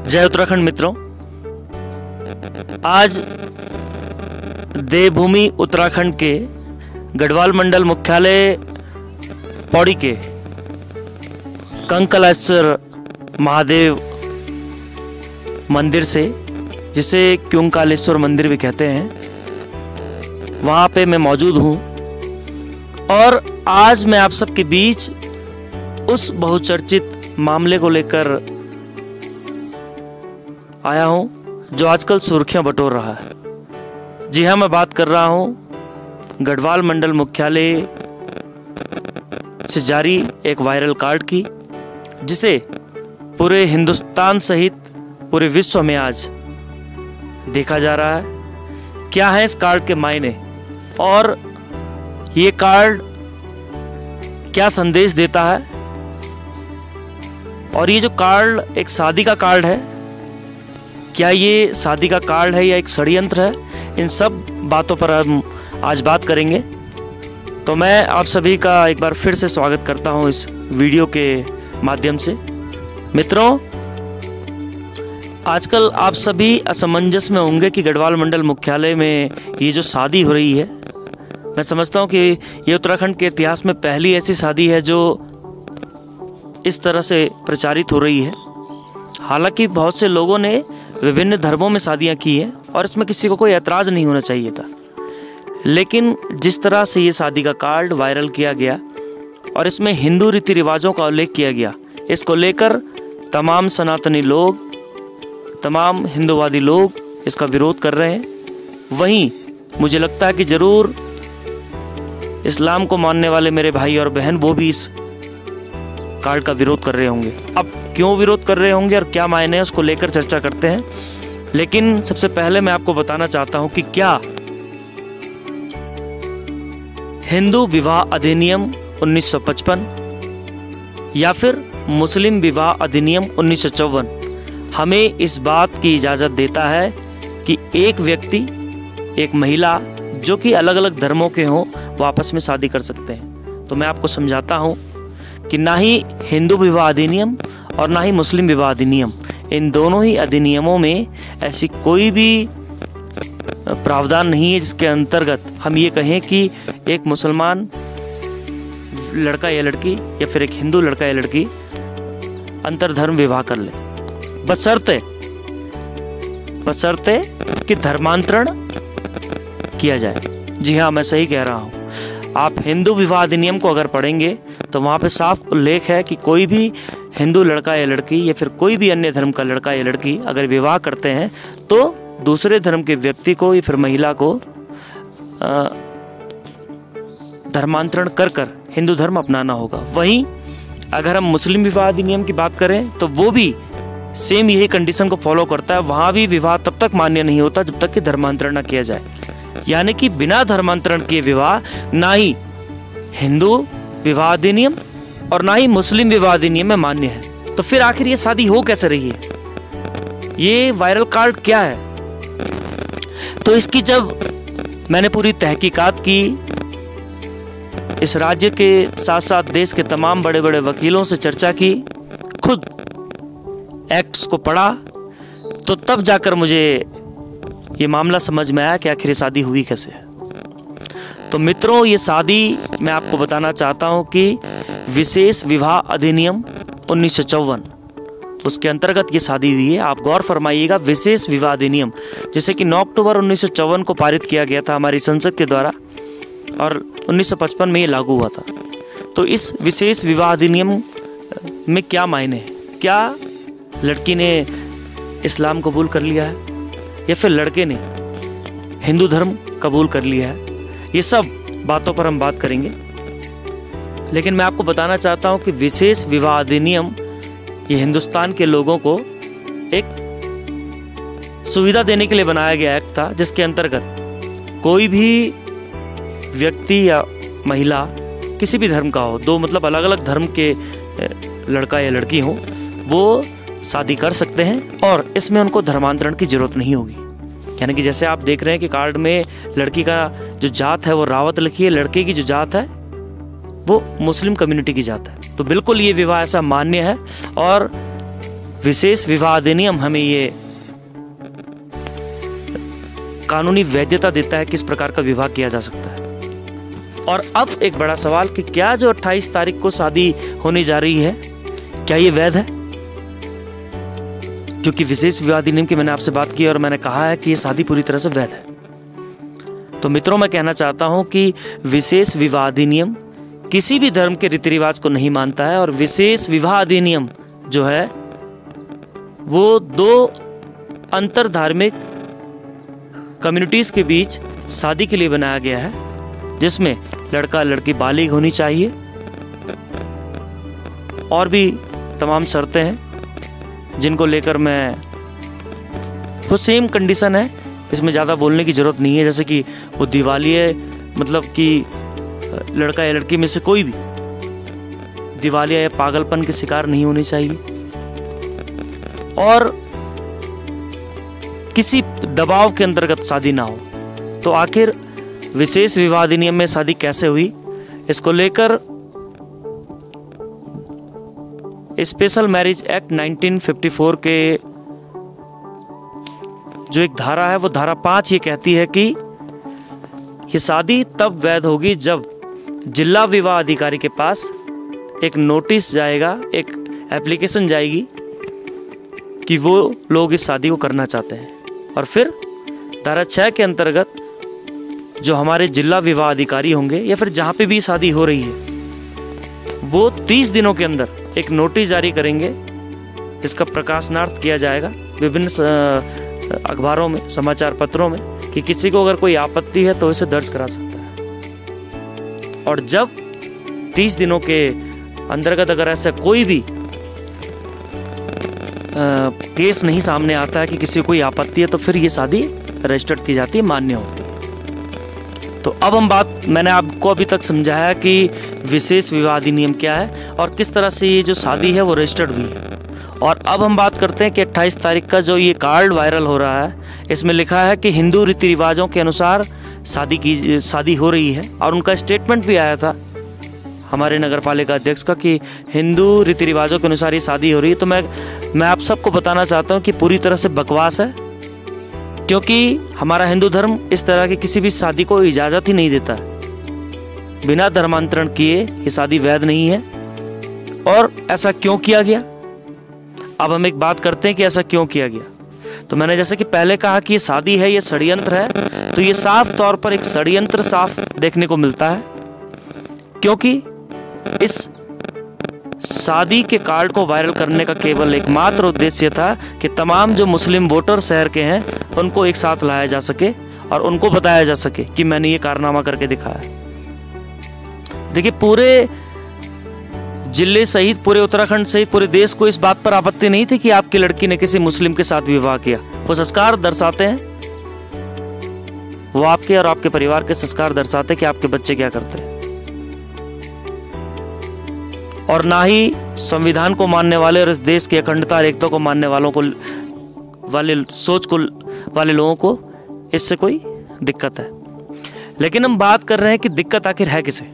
जय उत्तराखंड मित्रों, आज देवभूमि उत्तराखंड के गढ़वाल मंडल मुख्यालय पौड़ी के कंकालेश्वर महादेव मंदिर से, जिसे क्योंकालेश्वर मंदिर भी कहते हैं, वहाँ पे मैं मौजूद हूँ और आज मैं आप सबके बीच उस बहुचर्चित मामले को लेकर आया हूँ जो आजकल सुर्खियां बटोर रहा है। जी हाँ, मैं बात कर रहा हूँ गढ़वाल मंडल मुख्यालय से जारी एक वायरल कार्ड की, जिसे पूरे हिंदुस्तान सहित पूरे विश्व में आज देखा जा रहा है। क्या है इस कार्ड के मायने और ये कार्ड क्या संदेश देता है, और ये जो कार्ड एक शादी का कार्ड है, क्या ये शादी का कार्ड है या एक षड्यंत्र है, इन सब बातों पर हम आज बात करेंगे। तो मैं आप सभी का एक बार फिर से स्वागत करता हूं इस वीडियो के माध्यम से। मित्रों, आजकल आप सभी असमंजस में होंगे कि गढ़वाल मंडल मुख्यालय में ये जो शादी हो रही है, मैं समझता हूं कि ये उत्तराखंड के इतिहास में पहली ऐसी शादी है जो इस तरह से प्रचारित हो रही है। हालांकि बहुत से लोगों ने विभिन्न धर्मों में शादियां की हैं और इसमें किसी को कोई ऐतराज़ नहीं होना चाहिए था, लेकिन जिस तरह से ये शादी का कार्ड वायरल किया गया और इसमें हिंदू रीति रिवाजों का उल्लेख किया गया, इसको लेकर तमाम सनातनी लोग, तमाम हिंदूवादी लोग इसका विरोध कर रहे हैं। वहीं मुझे लगता है कि ज़रूर इस्लाम को मानने वाले मेरे भाई और बहन वो भी इस कार्ड का विरोध कर रहे होंगे। अब क्यों विरोध कर रहे होंगे और क्या मायने है, उसको लेकर चर्चा करते हैं। लेकिन सबसे पहले मैं आपको बताना चाहता हूं कि क्या हिंदू विवाह अधिनियम 1955 या फिर मुस्लिम विवाह अधिनियम 1954 हमें इस बात की इजाजत देता है कि एक व्यक्ति, एक महिला जो कि अलग अलग धर्मों के हों, वो आपस में शादी कर सकते हैं। तो मैं आपको समझाता हूं कि ना ही हिंदू विवाह अधिनियम और ना ही मुस्लिम विवाह अधिनियम, इन दोनों ही अधिनियमों में ऐसी कोई भी प्रावधान नहीं है जिसके अंतर्गत हम ये कहें कि एक मुसलमान लड़का या लड़की या फिर एक हिंदू लड़का या लड़की अंतरधर्म विवाह कर ले, बशर्ते कि धर्मांतरण किया जाए। जी हाँ, मैं सही कह रहा हूँ। आप हिंदू विवाह अधिनियम को अगर पढ़ेंगे तो वहाँ पे साफ उल्लेख है कि कोई भी हिंदू लड़का या लड़की या फिर कोई भी अन्य धर्म का लड़का या लड़की अगर विवाह करते हैं तो दूसरे धर्म के व्यक्ति को या फिर महिला को धर्मांतरण कर कर हिंदू धर्म अपनाना होगा। वहीं अगर हम मुस्लिम विवाह अधिनियम की बात करें तो वो भी सेम यही कंडीशन को फॉलो करता है। वहाँ भी विवाह तब तक मान्य नहीं होता जब तक कि धर्मांतरण न किया जाए, यानी कि बिना धर्मांतरण किए विवाह ना ही हिंदू विवाह अधिनियम और ना ही मुस्लिम विवाह अधिनियम में मान्य है। तो फिर आखिर ये शादी हो कैसे रही है? ये वायरल कार्ड क्या है? तो इसकी जब मैंने पूरी तहकीकात की, इस राज्य के साथ साथ देश के तमाम बड़े बड़े वकीलों से चर्चा की, खुद एक्ट्स को पढ़ा, तो तब जाकर मुझे ये मामला समझ में आया कि आखिर शादी हुई कैसे है। तो मित्रों, ये शादी मैं आपको बताना चाहता हूं कि विशेष विवाह अधिनियम 1954 उसके अंतर्गत ये शादी हुई है। आप गौर फरमाइएगा, विशेष विवाह अधिनियम, जैसे कि 9 अक्टूबर 1954 को पारित किया गया था हमारी संसद के द्वारा और 1955 में ये लागू हुआ था। तो इस विशेष विवाह अधिनियम में क्या मायने हैं? क्या लड़की ने इस्लाम कबूल कर लिया है या फिर लड़के ने हिंदू धर्म कबूल कर लिया है? ये सब बातों पर हम बात करेंगे। लेकिन मैं आपको बताना चाहता हूं कि विशेष विवाह अधिनियम ये हिंदुस्तान के लोगों को एक सुविधा देने के लिए बनाया गया एक्ट था, जिसके अंतर्गत कोई भी व्यक्ति या महिला किसी भी धर्म का हो, दो मतलब अलग अलग धर्म के लड़का या लड़की हो, वो शादी कर सकते हैं और इसमें उनको धर्मांतरण की जरूरत नहीं होगी। यानी कि जैसे आप देख रहे हैं कि कार्ड में लड़की का जो जात है वो रावत लिखी है, लड़के की जो जात है वो मुस्लिम कम्युनिटी की जात है। तो बिल्कुल ये विवाह ऐसा मान्य है और विशेष विवाह अधिनियम हमें ये कानूनी वैधता देता है कि इस प्रकार का विवाह किया जा सकता है। और अब एक बड़ा सवाल कि क्या जो 28 तारीख को शादी होने जा रही है, क्या ये वैध है? क्योंकि विशेष विवाह अधिनियम की मैंने आपसे बात की और मैंने कहा है कि ये शादी पूरी तरह से वैध है। तो मित्रों, मैं कहना चाहता हूं कि विशेष विवाह अधिनियम किसी भी धर्म के रीति रिवाज को नहीं मानता है, और विशेष विवाह अधिनियम जो है वो 2 अंतर धार्मिक कम्युनिटीज के बीच शादी के लिए बनाया गया है, जिसमें लड़का लड़की बालिग होनी चाहिए और भी तमाम शर्तें हैं जिनको लेकर मैं वो सेम कंडीशन है, इसमें ज़्यादा बोलने की जरूरत नहीं है। जैसे कि वो दिवालिया, मतलब कि लड़का या लड़की में से कोई भी दिवालिया या पागलपन के शिकार नहीं होने चाहिए, और किसी दबाव के अंतर्गत शादी ना हो। तो आखिर विशेष विवाह अधिनियम में शादी कैसे हुई, इसको लेकर स्पेशल मैरिज एक्ट 1954 के जो एक धारा है, वो धारा 5 ये कहती है कि ये शादी तब वैध होगी जब जिला विवाह अधिकारी के पास एक नोटिस जाएगा, एक एप्लीकेशन जाएगी कि वो लोग इस शादी को करना चाहते हैं। और फिर धारा 6 के अंतर्गत जो हमारे जिला विवाह अधिकारी होंगे या फिर जहाँ पे भी शादी हो रही है, वो 30 दिनों के अंदर एक नोटिस जारी करेंगे, जिसका प्रकाशनार्थ किया जाएगा विभिन्न अखबारों में, समाचार पत्रों में, कि किसी को अगर कोई आपत्ति है तो इसे दर्ज करा सकता है। और जब 30 दिनों के अंतर्गत अगर ऐसा कोई भी केस नहीं सामने आता है कि किसी को कोई आपत्ति है, तो फिर ये शादी रजिस्टर्ड की जाती है, मान्य होती है। तो अब मैंने आपको अभी तक समझाया कि विशेष विवाह अधिनियम क्या है और किस तरह से ये जो शादी है वो रजिस्टर्ड हुई है। और अब हम बात करते हैं कि 28 तारीख का जो ये कार्ड वायरल हो रहा है, इसमें लिखा है कि हिंदू रीति रिवाजों के अनुसार शादी हो रही है, और उनका स्टेटमेंट भी आया था हमारे नगर पालिका अध्यक्ष का कि हिंदू रीति रिवाजों के अनुसार ये शादी हो रही है। तो मैं आप सबको बताना चाहता हूँ कि पूरी तरह से बकवास है, क्योंकि हमारा हिंदू धर्म इस तरह की किसी भी शादी को इजाजत ही नहीं देता। बिना धर्मांतरण किए ये शादी वैध नहीं है। और ऐसा क्यों किया गया, अब हम एक बात करते हैं कि ऐसा क्यों किया गया। तो मैंने जैसे कि पहले कहा कि ये शादी है, ये षड्यंत्र है, तो ये साफ तौर पर एक षड्यंत्र साफ देखने को मिलता है, क्योंकि इस शादी के कार्ड को वायरल करने का केवल एकमात्र उद्देश्य था कि तमाम जो मुस्लिम वोटर शहर के हैं उनको एक साथ लाया जा सके और उनको बताया जा सके कि मैंने ये कारनामा करके दिखाया। देखिए, पूरे जिले सहित, पूरे उत्तराखंड सहित पूरे देश को इस बात पर आपत्ति नहीं थी कि आपकी लड़की ने किसी मुस्लिम के साथ विवाह किया। वो संस्कार दर्शाते हैं, वो आपके और आपके परिवार के संस्कार दर्शाते हैं कि आपके बच्चे क्या करते हैं। और ना ही संविधान को मानने वाले और इस देश की अखंडता और एकता को मानने वालों को, वाले लोगों को इससे कोई दिक्कत है। लेकिन हम बात कर रहे हैं कि दिक्कत आखिर है किसे।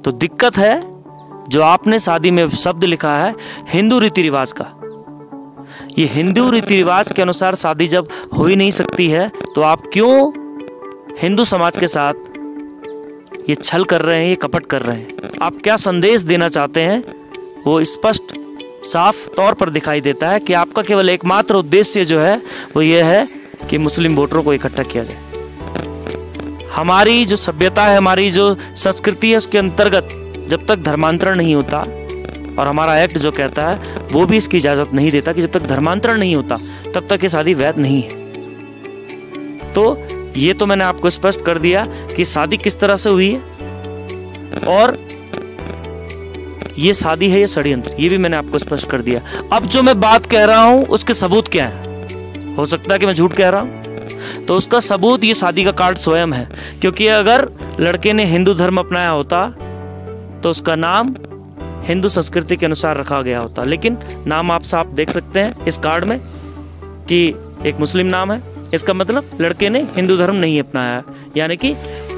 तो दिक्कत है जो आपने शादी में शब्द लिखा है हिंदू रीति रिवाज का। ये हिंदू रीति रिवाज के अनुसार शादी जब हो ही नहीं सकती है, तो आप क्यों हिंदू समाज के साथ ये छल कर रहे हैं, ये कपट कर रहे हैं? आप क्या संदेश देना चाहते हैं, वो स्पष्ट साफ तौर पर दिखाई देता है कि आपका केवल एकमात्र उद्देश्य जो है वो ये है कि मुस्लिम वोटरों को इकट्ठा किया जाए। हमारी जो सभ्यता है, हमारी जो संस्कृति है, उसके अंतर्गत जब तक धर्मांतरण नहीं होता, और हमारा एक्ट जो कहता है वो भी इसकी इजाजत नहीं देता कि जब तक धर्मांतरण नहीं होता तब तक ये शादी वैध नहीं है। तो ये तो मैंने आपको स्पष्ट कर दिया कि शादी किस तरह से हुई है, और ये शादी है, ये षड्यंत्र, ये भी मैंने आपको स्पष्ट कर दिया। अब जो मैं बात कह रहा हूं उसके सबूत क्या है? हो सकता है कि मैं झूठ कह रहा हूं, तो उसका सबूत ये शादी का कार्ड स्वयं है। क्योंकि अगर लड़के ने हिंदू धर्म अपनाया होता तो उसका नाम हिंदू संस्कृति के अनुसार रखा गया होता, लेकिन नाम आप साफ देख सकते हैं इस कार्ड में कि एक मुस्लिम नाम है। इसका मतलब लड़के ने हिंदू धर्म नहीं अपनाया, यानी कि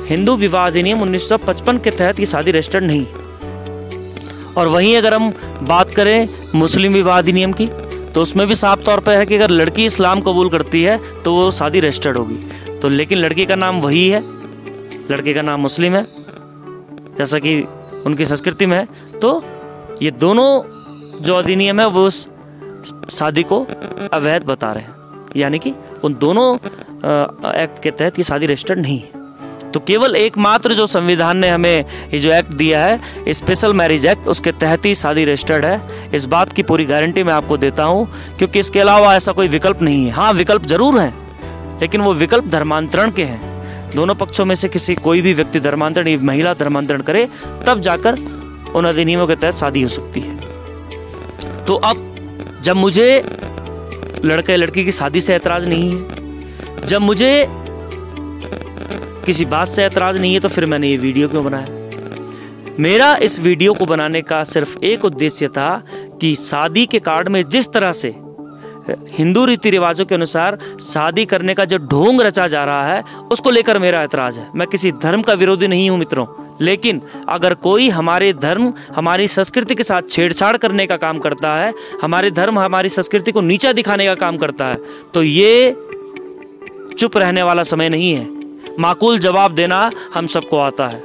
हिंदू विवाह अधिनियम 1955 के तहत ये शादी रजिस्टर्ड नहीं। और वहीं अगर हम बात करें मुस्लिम विवाह अधिनियम की, तो उसमें भी साफ तौर पे है कि अगर लड़की इस्लाम कबूल करती है तो वो शादी रजिस्टर्ड होगी। तो लेकिन लड़की का नाम वही है, लड़के का नाम मुस्लिम है जैसा कि उनकी संस्कृति में है। तो ये दोनों जो अधिनियम है वो उस शादी को अवैध बता रहे हैं, यानी कि उन दोनों एक्ट के तहत ये शादी रजिस्टर्ड नहीं है। तो केवल एकमात्र जो संविधान ने हमें ये जो एक्ट दिया है स्पेशल मैरिज एक्ट, उसके तहत ही शादी रजिस्टर्ड है। इस बात की पूरी गारंटी मैं आपको देता हूँ, क्योंकि इसके अलावा ऐसा कोई विकल्प नहीं है। हाँ, विकल्प जरूर हैं, लेकिन वो विकल्प धर्मांतरण के हैं। दोनों पक्षों में से किसी कोई भी व्यक्ति धर्मांतरण या महिला धर्मांतरण करे तब जाकर उन अधिनियमों के तहत शादी हो सकती है। तो अब जब मुझे लड़के लड़की की शादी से ऐतराज नहीं है, जब मुझे किसी बात से ऐतराज नहीं है, तो फिर मैंने ये वीडियो क्यों बनाया? मेरा इस वीडियो को बनाने का सिर्फ एक उद्देश्य था कि शादी के कार्ड में जिस तरह से हिंदू रीति रिवाजों के अनुसार शादी करने का जो ढोंग रचा जा रहा है उसको लेकर मेरा ऐतराज है। मैं किसी धर्म का विरोधी नहीं हूं मित्रों, लेकिन अगर कोई हमारे धर्म हमारी संस्कृति के साथ छेड़छाड़ करने का काम करता है, हमारे धर्म हमारी संस्कृति को नीचा दिखाने का काम करता है, तो ये चुप रहने वाला समय नहीं है। माकूल जवाब देना हम सबको आता है।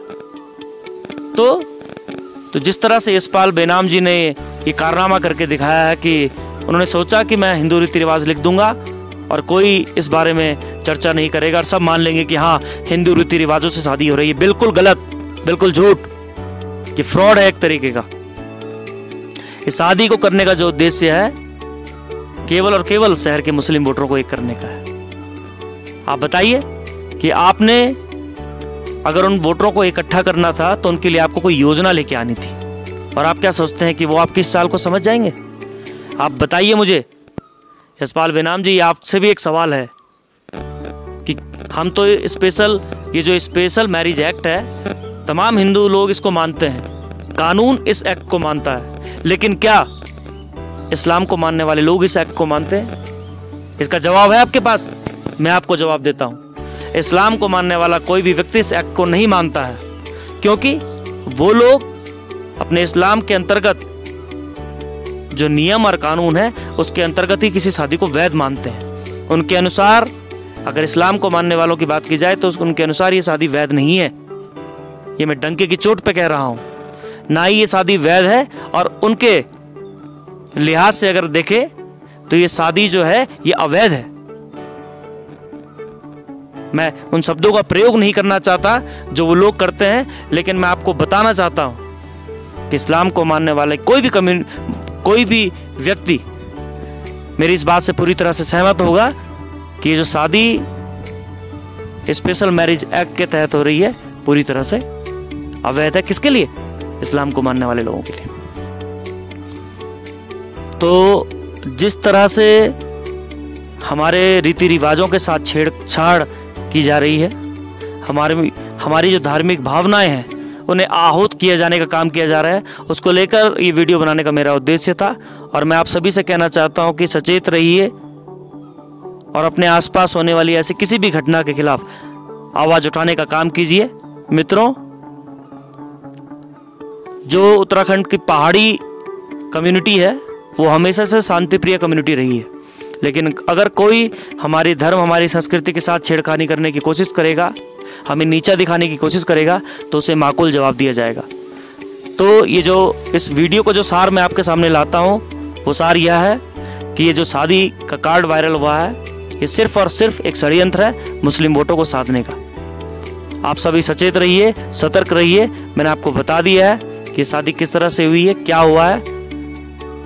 तो जिस तरह से यशपाल बेनाम जी ने ये कारनामा करके दिखाया है कि उन्होंने सोचा कि मैं हिंदू रीति रिवाज लिख दूंगा और कोई इस बारे में चर्चा नहीं करेगा और सब मान लेंगे कि हाँ हिंदू रीति रिवाजों से शादी हो रही है। बिल्कुल गलत, बिल्कुल झूठ, कि फ्रॉड है एक तरीके का। इस शादी को करने का जो उद्देश्य है केवल और केवल शहर के मुस्लिम वोटरों को एक करने का है। आप बताइए कि आपने अगर उन वोटरों को इकट्ठा करना था तो उनके लिए आपको कोई योजना लेके आनी थी, और आप क्या सोचते हैं कि वो आपकी इस साल को समझ जाएंगे? आप बताइए मुझे यशपाल बेनाम जी, आपसे भी एक सवाल है कि हम तो ये जो स्पेशल मैरिज एक्ट है तमाम हिंदू लोग इसको मानते हैं, कानून इस एक्ट को मानता है, लेकिन क्या इस्लाम को मानने वाले लोग इस एक्ट को मानते हैं? इसका जवाब है आपके पास? मैं आपको जवाब देता हूं, इस्लाम को मानने वाला कोई भी व्यक्ति इस एक्ट को नहीं मानता है, क्योंकि वो लोग अपने इस्लाम के अंतर्गत जो नियम और कानून है उसके अंतर्गत ही किसी शादी को वैध मानते हैं। उनके अनुसार अगर इस्लाम को मानने वालों की बात की जाए तो उनके अनुसार ये शादी वैध नहीं है। ये मैं डंके की चोट पे कह रहा हूं, ना ही ये शादी वैध है, और उनके लिहाज से अगर देखे तो ये शादी जो है ये अवैध है। मैं उन शब्दों का प्रयोग नहीं करना चाहता जो वो लोग करते हैं, लेकिन मैं आपको बताना चाहता हूं कि इस्लाम को मानने वाले कोई भी व्यक्ति मेरी इस बात से पूरी तरह से सहमत होगा कि ये जो शादी स्पेशल मैरिज एक्ट के तहत हो रही है पूरी तरह से अवैध है। किसके लिए? इस्लाम को मानने वाले लोगों के लिए। तो जिस तरह से हमारे रीति रिवाजों के साथ छेड़छाड़ की जा रही है, हमारी जो धार्मिक भावनाएं हैं उन्हें आहूत किए जाने का काम किया जा रहा है, उसको लेकर ये वीडियो बनाने का मेरा उद्देश्य था। और मैं आप सभी से कहना चाहता हूं कि सचेत रहिए और अपने आसपास होने वाली ऐसी किसी भी घटना के खिलाफ आवाज उठाने का काम कीजिए। मित्रों, जो उत्तराखंड की पहाड़ी कम्युनिटी है वो हमेशा से शांतिप्रिय कम्युनिटी रही है, लेकिन अगर कोई हमारे धर्म हमारी संस्कृति के साथ छेड़खानी करने की कोशिश करेगा, हमें नीचा दिखाने की कोशिश करेगा, तो उसे माकूल जवाब दिया जाएगा। तो ये जो इस वीडियो को जो सार मैं आपके सामने लाता हूँ वो सार यह है कि ये जो शादी का कार्ड वायरल हुआ है ये सिर्फ और सिर्फ एक षड्यंत्र है मुस्लिम वोटों को साधने का। आप सभी सचेत रहिए, सतर्क रहिए। मैंने आपको बता दिया है कि शादी किस तरह से हुई है, क्या हुआ है।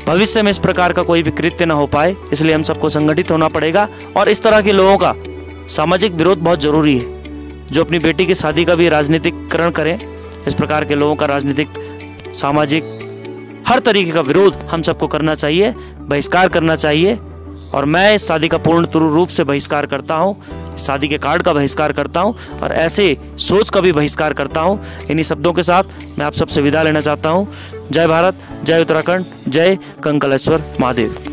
भविष्य में इस प्रकार का कोई भी कृत्य न हो पाए, इसलिए हम सबको संगठित होना पड़ेगा। और इस तरह के लोगों का सामाजिक विरोध बहुत जरूरी है, जो अपनी बेटी की शादी का भी राजनीतिकरण करें। इस प्रकार के लोगों का राजनीतिक, सामाजिक, हर तरीके का विरोध हम सबको करना चाहिए, बहिष्कार करना चाहिए। और मैं इस शादी का पूर्ण रूप से बहिष्कार करता हूँ, इस शादी के कार्ड का बहिष्कार करता हूँ और ऐसे सोच का भी बहिष्कार करता हूँ। इन्हीं शब्दों के साथ मैं आप सबसे विदा लेना चाहता हूँ। जय भारत, जय उत्तराखंड, जय कंकलेश्वर महादेव।